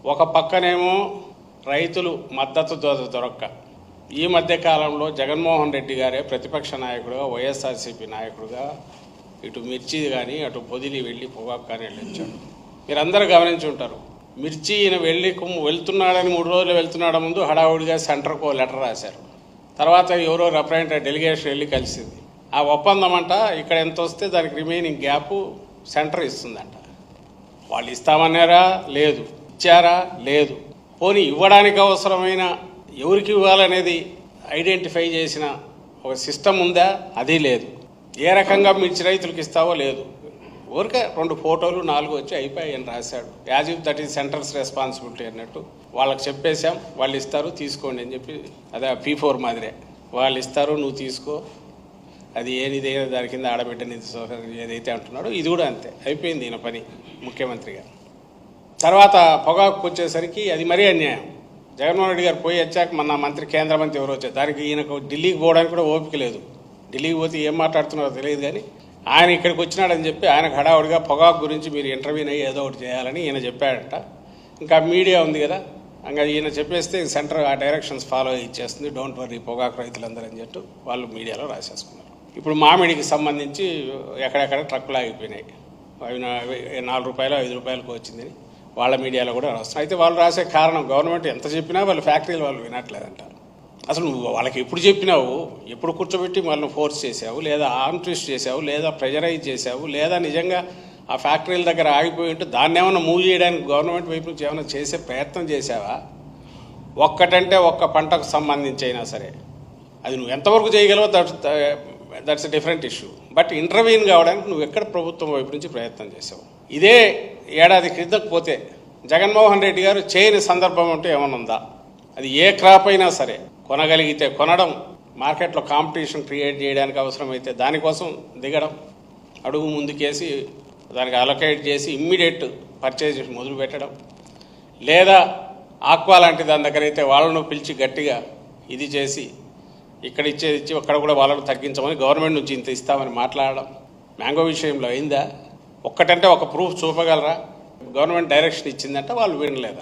ఒక పక్కనేమో రైతులు మద్దతు దొరక్క ఈ మధ్య కాలంలో జగన్మోహన్ రెడ్డి గారే ప్రతిపక్ష నాయకుడుగా వైఎస్ఆర్సీపీ నాయకుడుగా ఇటు మిర్చి కానీ అటు పొదిలి వెళ్ళి పొగాకు కానీ వెళ్ళొచ్చాడు. మీరందరూ గమనించి ఉంటారు. మిర్చి ఈయన వెళ్తున్నాడని 3 రోజులు వెళ్తున్నాడు ముందు హడావుడిగా సెంటర్కు లెటర్ రాశారు. తర్వాత ఎవరో రిప్రజెంటేటివ్ డెలిగేషన్ వెళ్ళి కలిసింది. ఆ ఒప్పందం అంట ఇక్కడ ఎంత వస్తే దానికి రిమైనింగ్ గ్యాప్ సెంటర్ ఇస్తుందంట. వాళ్ళు ఇస్తామన్నారా? లేదు. ఇచ్చారా? లేదు. పోనీ ఇవ్వడానికి అవసరమైన ఎవరికి ఇవ్వాలనేది ఐడెంటిఫై చేసిన ఒక సిస్టమ్ ఉందా? అది లేదు. ఏ రకంగా మిర్చి రైతులకు ఇస్తావో లేదు. ఊరికే 2 ఫోటోలు 4 వచ్చి అయిపోయి అని రాశాడు. As if that is centres responsibility అన్నట్టు. వాళ్ళకి చెప్పేశాం, వాళ్ళు ఇస్తారు తీసుకోండి అని చెప్పి. అదే P4 మాదిరే, వాళ్ళు ఇస్తారు నువ్వు తీసుకో, అది ఏది దాని కింద ఆడబిడ్డని ఏదైతే అంటున్నాడో ఇది కూడా అంతే. అయిపోయింది ఈయన పని ముఖ్యమంత్రిగా. తర్వాత పొగాకు వచ్చేసరికి అది మరీ అన్యాయం. జగన్మోహన్ రెడ్డి గారు పోయి వచ్చాక మన మంత్రి కేంద్ర మంత్రి ఎవరు వచ్చారు, దానికి ఈయనకు ఢిల్లీకి పోవడానికి కూడా ఓపిక లేదు. ఢిల్లీకి పోతే ఏం మాట్లాడుతున్నారో తెలియదు, కానీ ఆయన ఇక్కడికి వచ్చినాడని చెప్పి ఆయనకు హడావుడిగా పొగాకు గురించి మీరు ఇంటర్వ్యూని అయ్యి ఏదో ఒకటి చేయాలని ఈయన చెప్పాడంట. ఇంకా మీడియా ఉంది కదా, ఇంకా ఈయన చెప్పేస్తే సెంటర్ ఆ డైరెక్షన్స్ ఫాలో ఇచ్చేస్తుంది, డోంట్ వర్రీ పొగాకు రైతులందరూ అని చెప్పి వాళ్ళు మీడియాలో రాసేసుకున్నారు. ఇప్పుడు మామిడికి సంబంధించి ఎక్కడెక్కడ ట్రక్కులు ఆగిపోయినాయి. అవి 4 రూపాయలు 5 రూపాయలకు వచ్చిందని వాళ్ళ మీడియాలో కూడా రాస్తున్నారు. అయితే వాళ్ళు రాసే కారణం గవర్నమెంట్ ఎంత చెప్పినా వాళ్ళు ఫ్యాక్టరీలు వాళ్ళు వినట్లేదంటారు. అసలు నువ్వు వాళ్ళకి ఎప్పుడు చెప్పినావు, ఎప్పుడు కూర్చోబెట్టి వాళ్ళని ఫోర్స్ చేసావు, లేదా ఆర్మ్ ట్విస్ట్ చేసావు, లేదా ప్రెజరైజ్ చేసావు, లేదా నిజంగా ఆ ఫ్యాక్టరీల దగ్గర ఆగిపోయి ఉంటే దాన్ని ఏమైనా మూవ్ చేయడానికి గవర్నమెంట్ వైపు నుంచి ఏమైనా చేసే ప్రయత్నం చేసావా? ఒక్కటంటే ఒక్క పంటకు సంబంధించి అయినా సరే అది నువ్వు ఎంతవరకు చేయగలవో that's a different issue. But ఇంటర్వ్యూన్ కావడానికి నువ్వు ఎక్కడ ప్రభుత్వం వైపు నుంచి ప్రయత్నం చేసావు? ఇదే ఏడాది క్రితం పోతే జగన్మోహన్ రెడ్డి గారు చేయని సందర్భం అంటే ఏమైనా ఉందా? అది ఏ క్రాప్ అయినా సరే కొనగలిగితే కొనడం, మార్కెట్లో కాంపిటీషన్ క్రియేట్ చేయడానికి అవసరమైతే దానికోసం దిగడం, అడుగు ముందుకేసి దానికి అలొకేట్ చేసి ఇమ్మీడియట్ పర్చేజ్ మొదలు పెట్టడం, లేదా ఆక్వా లాంటి దాని దగ్గర అయితే వాళ్ళను పిలిచి గట్టిగా ఇది చేసి ఇక్కడ ఇచ్చి అక్కడ కూడా వాళ్ళను తగ్గించమని గవర్నమెంట్ నుంచి ఇంత ఇస్తామని మాట్లాడడం. మ్యాంగో విషయంలో అయిందా? ఒక్కటంటే ఒక ప్రూఫ్ చూపగలరా? గవర్నమెంట్ డైరెక్షన్ ఇచ్చిందంటే వాళ్ళు వినలేదా?